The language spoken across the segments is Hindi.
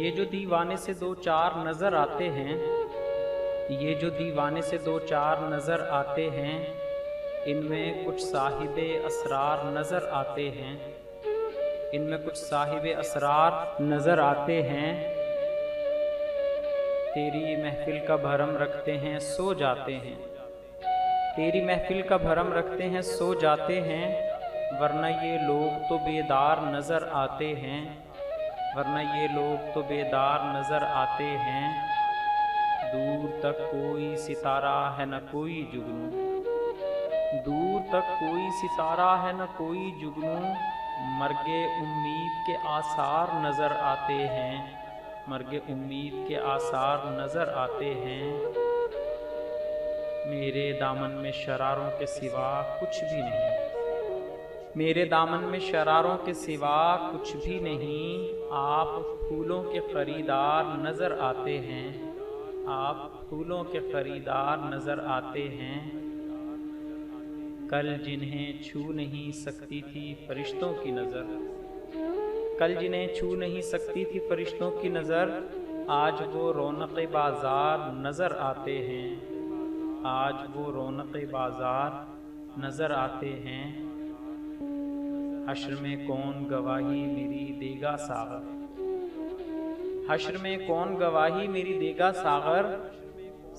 ये जो दीवाने से दो चार नज़र आते हैं, ये जो दीवाने से दो चार नज़र आते हैं, इनमें कुछ साहिबे असरार नज़र आते हैं, इनमें कुछ साहिबे असरार नज़र आते हैं। तेरी महफिल का भरम रखते हैं सो जाते हैं, तेरी महफिल का भरम रखते हैं सो जाते हैं, वरना ये लोग तो बेदार नज़र आते हैं, वरना ये लोग तो बेदार नज़र आते हैं। दूर तक कोई सितारा है न कोई जुगनू, दूर तक कोई सितारा है न कोई जुगनू, मर्गे उम्मीद के आसार नज़र आते हैं, मर्गे उम्मीद के आसार नज़र आते हैं। मेरे दामन में शरारों के सिवा कुछ भी नहीं, मेरे दामन में शरारों के सिवा कुछ भी नहीं। आप फूलों के खरीदार नज़र आते हैं, आप फूलों के खरीदार नज़र आते हैं। कल जिन्हें छू नहीं सकती थी फरिश्तों की नज़र, कल जिन्हें छू नहीं सकती थी फरिश्तों की नज़र, आज वो रौनक बाज़ार नज़र आते हैं, आज वो रौनक बाज़ार नज़र आते हैं। हश्र में कौन गवाही मेरी देगा सागर, हश्र में कौन गवाही मेरी देगा सागर,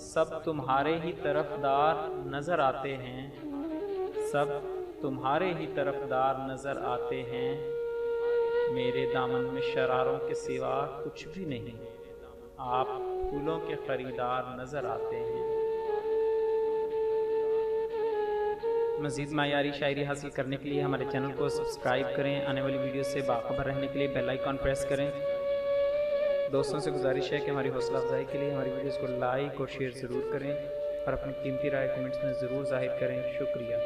सब तुम्हारे ही तरफदार नज़र आते हैं, सब तुम्हारे ही तरफदार नज़र आते हैं। मेरे दामन में शरारों के सिवा कुछ भी नहीं, आप फूलों के खरीदार नज़र आते हैं। मज़ीद मायारी शायरी हासिल करने के लिए हमारे चैनल को सब्सक्राइब करें, आने वाली वीडियो से बाखबर रहने के लिए बेल आइकॉन प्रेस करें। दोस्तों से गुजारिश है कि हमारी हौसला अफजाई के लिए हमारी वीडियोस को लाइक और शेयर ज़रूर करें और अपनी कीमती राय कमेंट्स में ज़रूर ज़ाहिर करें। शुक्रिया।